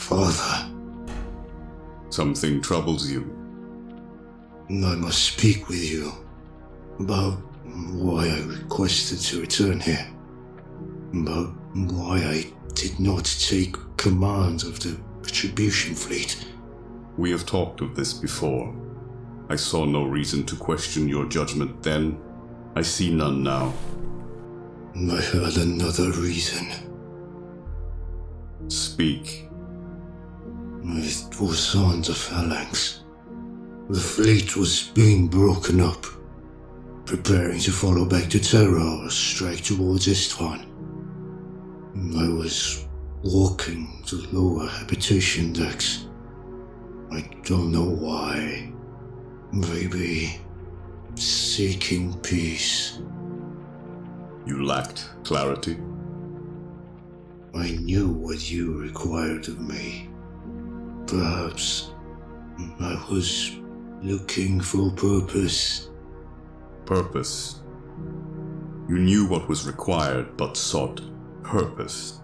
Father, Something troubles you. I must speak with you about why I requested to return here. About why I did not take command of the Retribution fleet. We have talked of this before. I saw no reason to question your judgment then. I see none now. I had another reason. Speak. It was on the Phalanx. The fleet was being broken up, preparing to follow back to Terra or strike towards Istvan. I was walking the lower habitation decks. I don't know why. Maybe seeking peace. You lacked clarity. I knew what you required of me. Perhaps I was looking for purpose. Purpose. You knew what was required, but sought purpose.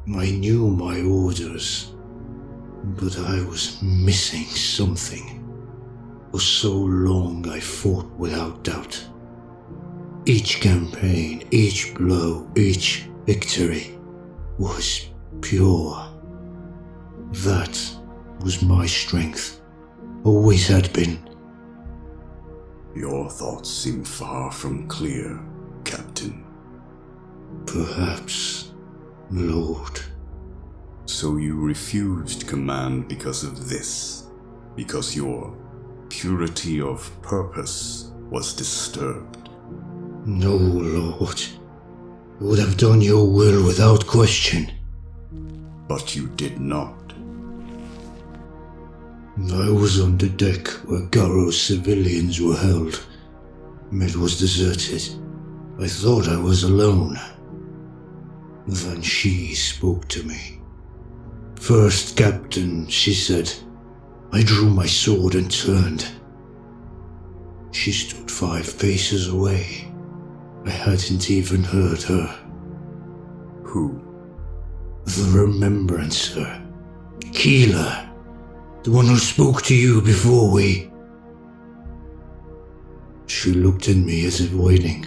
I knew my orders, but I was missing something. For so long I fought without doubt. Each campaign, each blow, each victory was pure. That was my strength, always had been. Your thoughts seem far from clear, Captain. Perhaps, Lord. So you refused command because of this, because your purity of purpose was disturbed. No, Lord. I would have done your will without question. But you did not. I was on the deck where Garrow's civilians were held. It was deserted. I thought I was alone. Then she spoke to me. First, Captain, she said. I drew my sword and turned. She stood 5 paces away. I hadn't even heard her. Who? The Remembrancer. Keeler. The one who spoke to you before we... She looked at me as if waiting,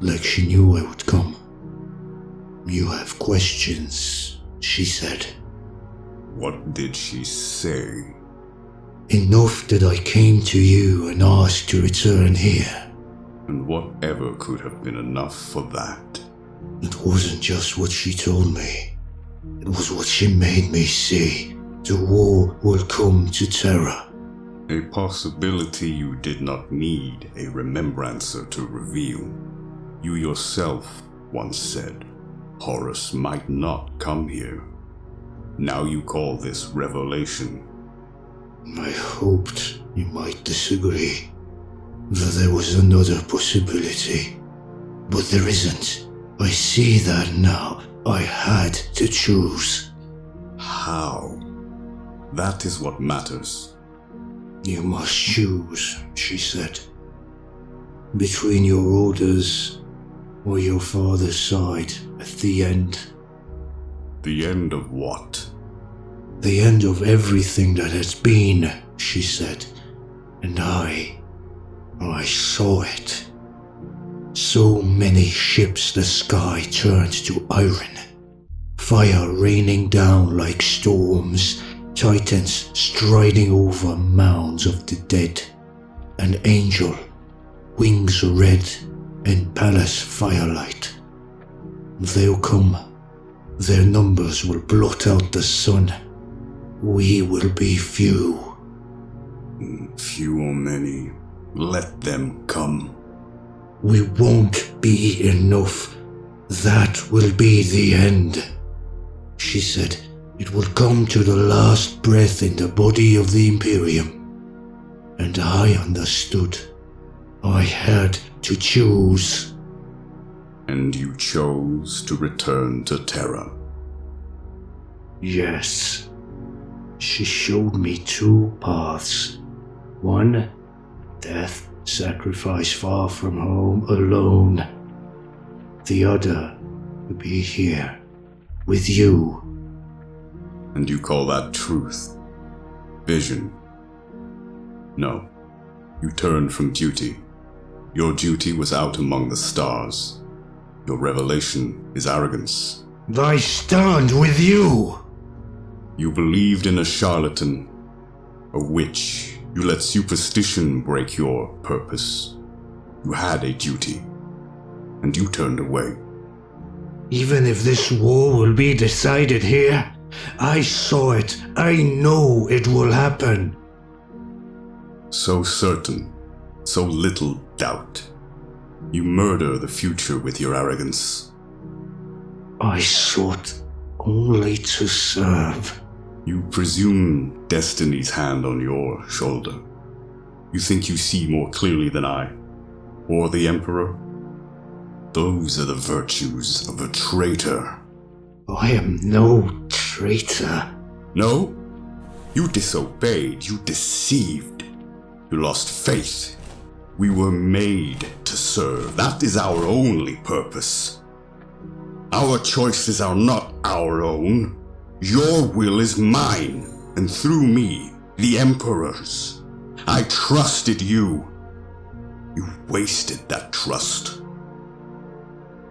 like she knew I would come. You have questions, she said. What did she say? Enough that I came to you and asked to return here. And whatever could have been enough for that? It wasn't just what she told me. It was what she made me see. The war will come to Terra. A possibility you did not need a remembrancer to reveal. You yourself once said Horus might not come here. Now you call this revelation. I hoped you might disagree. That there was another possibility. But there isn't. I see that now. I had to choose. How? That is what matters. You must choose, she said. Between your orders or your father's side at the end. The end of what? The end of everything that has been, she said. And I saw it. So many ships the sky turned to iron. Fire raining down like storms. Titans striding over mounds of the dead. An angel, wings red and palace firelight. They'll come. Their numbers will blot out the sun. We will be few. Few or many, let them come. We won't be enough. That will be the end. She said, it will come to the last breath in the body of the Imperium. And I understood. I had to choose. And you chose to return to Terra. Yes. She showed me 2 paths. One, death, sacrifice far from home, alone. The other, to be here, with you. And you call that truth? Vision? No. You turned from duty. Your duty was out among the stars. Your revelation is arrogance. I stand with you! You believed in a charlatan, a witch. You let superstition break your purpose. You had a duty, and you turned away. Even if this war will be decided here, I saw it. I know it will happen. So certain, so little doubt. You murder the future with your arrogance. I sought only to serve. You presume destiny's hand on your shoulder. You think you see more clearly than I, or the Emperor? Those are the virtues of a traitor. I am no traitor. No? You disobeyed, you deceived. You lost faith. We were made to serve. That is our only purpose. Our choices are not our own. Your will is mine, and through me, the Emperor's. I trusted you. You wasted that trust.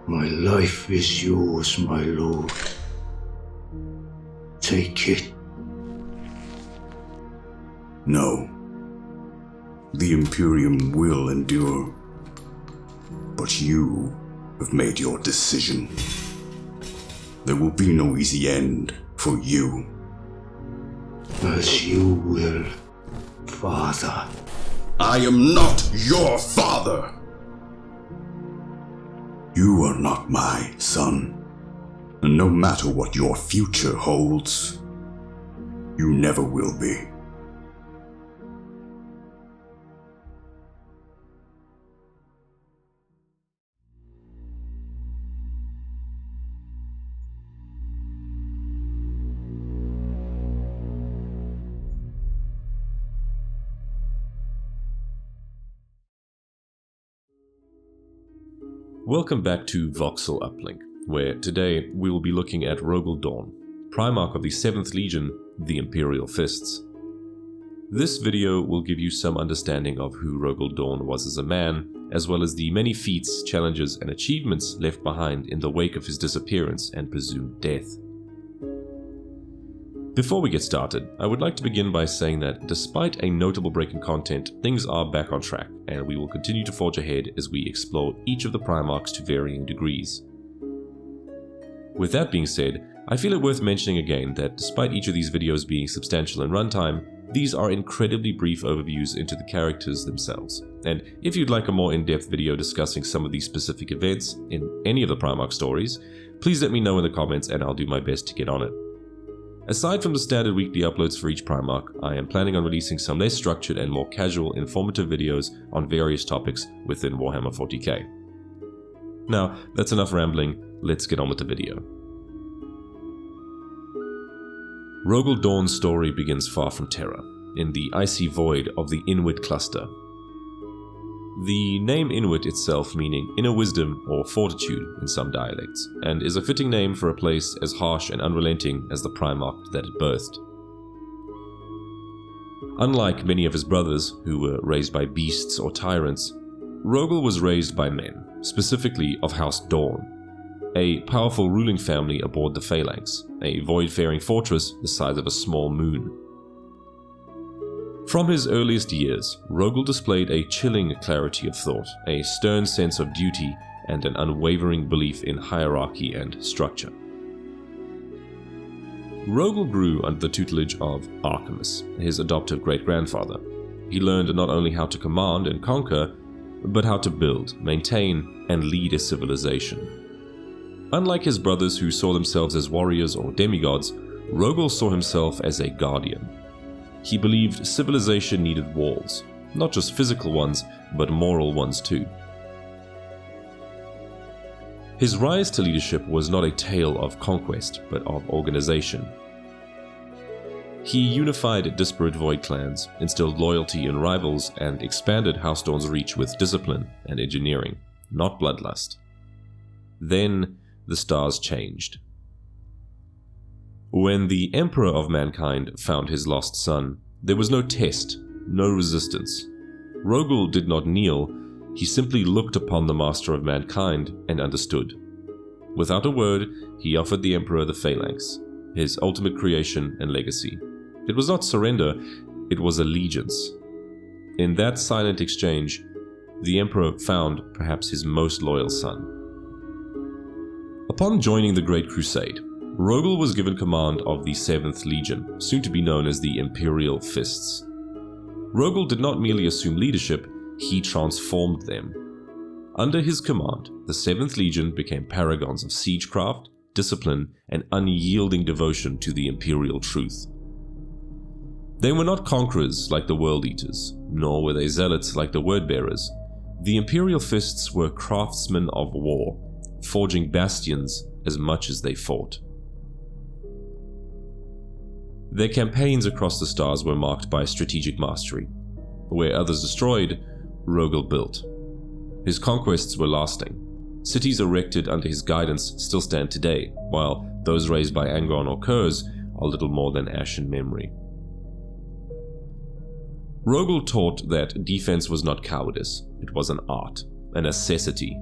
My life is yours, my lord. Take it. No. The Imperium will endure. But you have made your decision. There will be no easy end for you. As you will, Father. I am not your father! You are not my son. And no matter what your future holds, you never will be. Welcome back to Voxel Uplink, where today we will be looking at Rogal Dorn, Primarch of the 7th Legion, the Imperial Fists. This video will give you some understanding of who Rogal Dorn was as a man, as well as the many feats, challenges and achievements left behind in the wake of his disappearance and presumed death. Before we get started, I would like to begin by saying that despite a notable break in content, things are back on track, and we will continue to forge ahead as we explore each of the Primarchs to varying degrees. With that being said, I feel it worth mentioning again that despite each of these videos being substantial in runtime, these are incredibly brief overviews into the characters themselves, and if you'd like a more in-depth video discussing some of these specific events in any of the Primarch stories, please let me know in the comments and I'll do my best to get on it. Aside from the standard weekly uploads for each Primarch, I am planning on releasing some less structured and more casual, informative videos on various topics within Warhammer 40k. Now, that's enough rambling, let's get on with the video. Rogal Dorn's story begins far from Terra, in the icy void of the Inwit cluster. The name Inwit itself meaning inner wisdom or fortitude in some dialects, and is a fitting name for a place as harsh and unrelenting as the Primarch that it birthed. Unlike many of his brothers, who were raised by beasts or tyrants, Rogal was raised by men, specifically of House Dorn, a powerful ruling family aboard the Phalanx, a void-faring fortress the size of a small moon. From his earliest years, Rogal displayed a chilling clarity of thought, a stern sense of duty, and an unwavering belief in hierarchy and structure. Rogal grew under the tutelage of Archimus, his adoptive great-grandfather. He learned not only how to command and conquer, but how to build, maintain, and lead a civilization. Unlike his brothers who saw themselves as warriors or demigods, Rogal saw himself as a guardian. He believed civilization needed walls, not just physical ones, but moral ones too. His rise to leadership was not a tale of conquest, but of organization. He unified disparate void clans, instilled loyalty in rivals, and expanded House Dorn's reach with discipline and engineering, not bloodlust. Then the stars changed. When the Emperor of Mankind found his lost son, there was no test, no resistance. Rogal did not kneel, he simply looked upon the Master of Mankind and understood. Without a word, he offered the Emperor the Phalanx, his ultimate creation and legacy. It was not surrender, it was allegiance. In that silent exchange, the Emperor found perhaps his most loyal son. Upon joining the Great Crusade, Rogal was given command of the 7th Legion, soon to be known as the Imperial Fists. Rogal did not merely assume leadership, he transformed them. Under his command, the 7th Legion became paragons of siegecraft, discipline, and unyielding devotion to the imperial truth. They were not conquerors like the World Eaters, nor were they zealots like the Word-bearers. The Imperial Fists were craftsmen of war, forging bastions as much as they fought. Their campaigns across the stars were marked by strategic mastery. Where others destroyed, Rogal built. His conquests were lasting. Cities erected under his guidance still stand today, while those raised by Angon or Kurz are little more than ashen memory. Rogal taught that defense was not cowardice, it was an art, a necessity.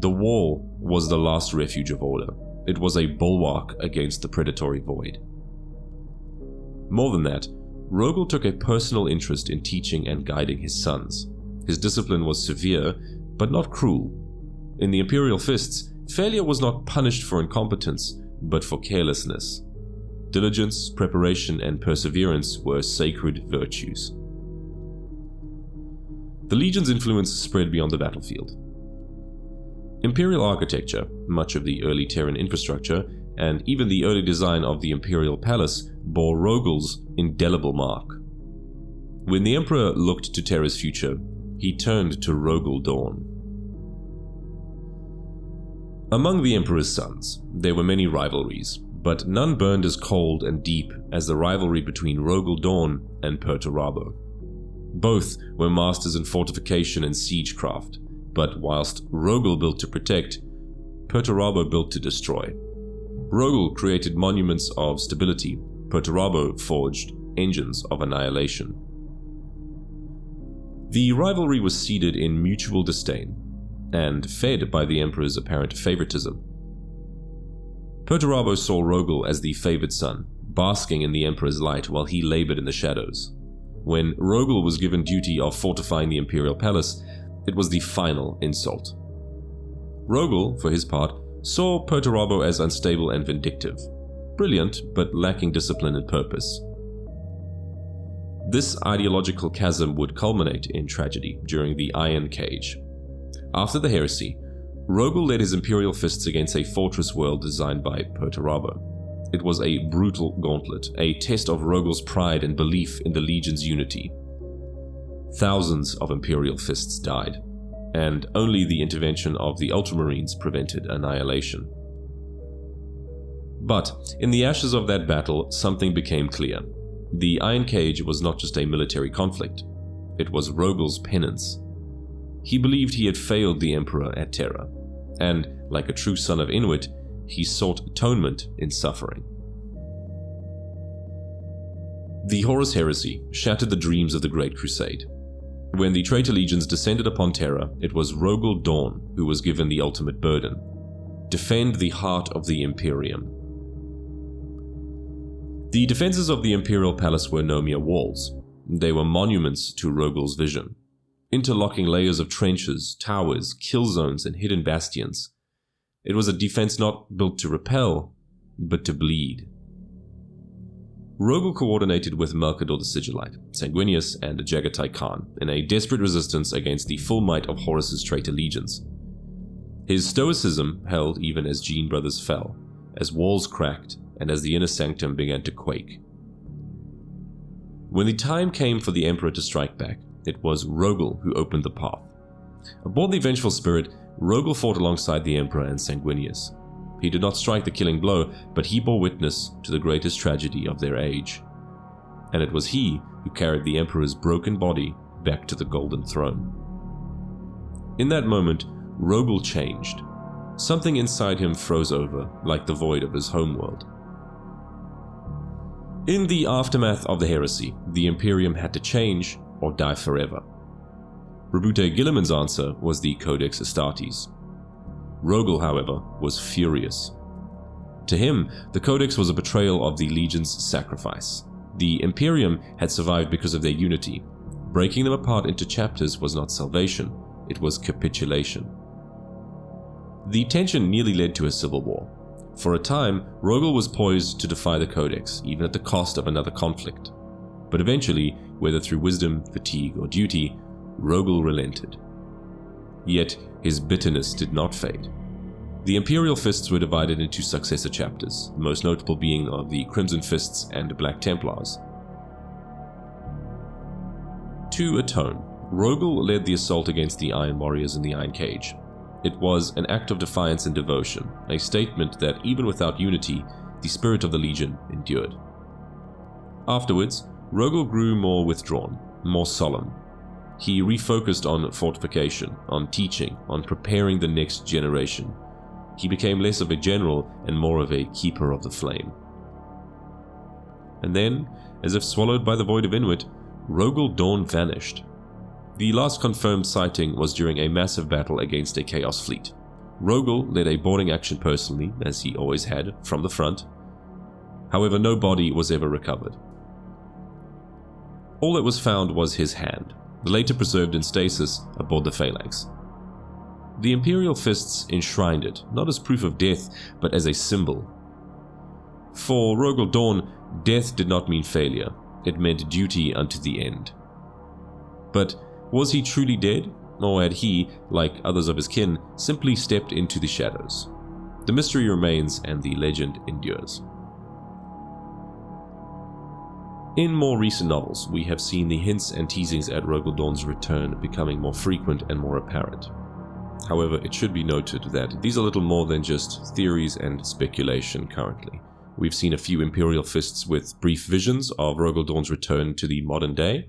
The wall was the last refuge of order. It was a bulwark against the predatory void. More than that, Rogal took a personal interest in teaching and guiding his sons. His discipline was severe, but not cruel. In the Imperial Fists, failure was not punished for incompetence, but for carelessness. Diligence, preparation, and perseverance were sacred virtues. The Legion's influence spread beyond the battlefield. Imperial architecture, much of the early Terran infrastructure, and even the early design of the Imperial Palace bore Rogal's indelible mark. When the Emperor looked to Terra's future, he turned to Rogal Dorn. Among the Emperor's sons, there were many rivalries, but none burned as cold and deep as the rivalry between Rogal Dorn and Praetorian. Both were masters in fortification and siegecraft, but whilst Rogal built to protect, Praetorian built to destroy. Rogal created monuments of stability, Praetorian forged engines of annihilation. The rivalry was seeded in mutual disdain, and fed by the Emperor's apparent favoritism. Praetorian saw Rogal as the favored son, basking in the Emperor's light while he labored in the shadows. When Rogal was given duty of fortifying the Imperial Palace, it was the final insult. Rogal, for his part, saw Praetorian as unstable and vindictive, brilliant but lacking discipline and purpose. This ideological chasm would culminate in tragedy during the Iron Cage. After the heresy, Rogal led his Imperial Fists against a fortress world designed by Praetorian. It was a brutal gauntlet, a test of Rogal's pride and belief in the Legion's unity. Thousands of Imperial Fists died, and only the intervention of the Ultramarines prevented annihilation. But in the ashes of that battle, something became clear. The Iron Cage was not just a military conflict, it was Rogal's penance. He believed he had failed the Emperor at Terra, and, like a true son of Inuit, he sought atonement in suffering. The Horus Heresy shattered the dreams of the Great Crusade. When the traitor legions descended upon Terra, it was Rogal Dorn who was given the ultimate burden: defend the heart of the Imperium. The defenses of the Imperial Palace were no mere walls. They were monuments to Rogal's vision. Interlocking layers of trenches, towers, kill zones, and hidden bastions. It was a defense not built to repel, but to bleed. Rogal coordinated with Melkador the Sigillite, Sanguinius, and Jagatai Khan in a desperate resistance against the full might of Horus's traitor legions. His stoicism held even as Gene brothers fell, as walls cracked, and as the inner sanctum began to quake. When the time came for the Emperor to strike back, it was Rogal who opened the path. Aboard the Vengeful Spirit, Rogal fought alongside the Emperor and Sanguinius. He did not strike the killing blow, but he bore witness to the greatest tragedy of their age. And it was he who carried the Emperor's broken body back to the Golden Throne. In that moment, Rogal changed. Something inside him froze over, like the void of his homeworld. In the aftermath of the heresy, the Imperium had to change or die forever. Rabute Gilliman's answer was the Codex Astartes. Rogal, however, was furious. To him, the Codex was a betrayal of the Legion's sacrifice. The Imperium had survived because of their unity. Breaking them apart into chapters was not salvation, it was capitulation. The tension nearly led to a civil war. For a time, Rogal was poised to defy the Codex, even at the cost of another conflict. But eventually, whether through wisdom, fatigue, or duty, Rogal relented. Yet, his bitterness did not fade. The Imperial Fists were divided into successor chapters, the most notable being of the Crimson Fists and Black Templars. To atone, Rogal led the assault against the Iron Warriors in the Iron Cage. It was an act of defiance and devotion, a statement that even without unity, the spirit of the Legion endured. Afterwards, Rogal grew more withdrawn, more solemn. He refocused on fortification, on teaching, on preparing the next generation. He became less of a general and more of a keeper of the flame. And then, as if swallowed by the void of Inuit, Rogal Dorn vanished. The last confirmed sighting was during a massive battle against a Chaos fleet. Rogal led a boarding action personally, as he always had, from the front. However, no body was ever recovered. All that was found was his hand, later preserved in stasis aboard the Phalanx. The Imperial Fists enshrined it, not as proof of death, but as a symbol. For Rogal Dorn, death did not mean failure, it meant duty unto the end. But was he truly dead, or had he, like others of his kin, simply stepped into the shadows? The mystery remains and the legend endures. In more recent novels, we have seen the hints and teasings at Rogal Dorn's return becoming more frequent and more apparent. However, it should be noted that these are little more than just theories and speculation currently. We've seen a few Imperial Fists with brief visions of Rogal Dorn's return to the modern day.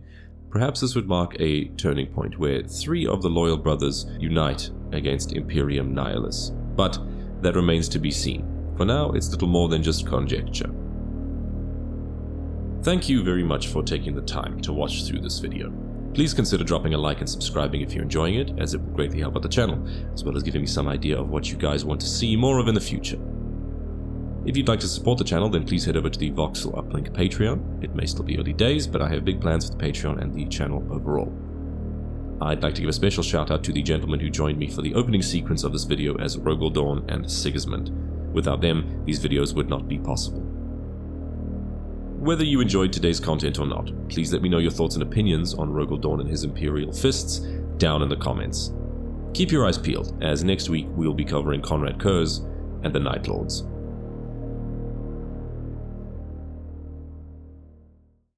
Perhaps this would mark a turning point where 3 of the loyal brothers unite against Imperium Nihilus. But that remains to be seen. For now, it's little more than just conjecture. Thank you very much for taking the time to watch through this video. Please consider dropping a like and subscribing if you're enjoying it, as it will greatly help out the channel, as well as giving me some idea of what you guys want to see more of in the future. If you'd like to support the channel, then please head over to the Voxel Uplink Patreon. It may still be early days, but I have big plans for the Patreon and the channel overall. I'd like to give a special shout out to the gentlemen who joined me for the opening sequence of this video as Rogal Dorn and Sigismund. Without them, these videos would not be possible. Whether you enjoyed today's content or not, please let me know your thoughts and opinions on Rogal Dorn and his Imperial Fists down in the comments. Keep your eyes peeled, as next week we will be covering Conrad Kurz and the Night Lords.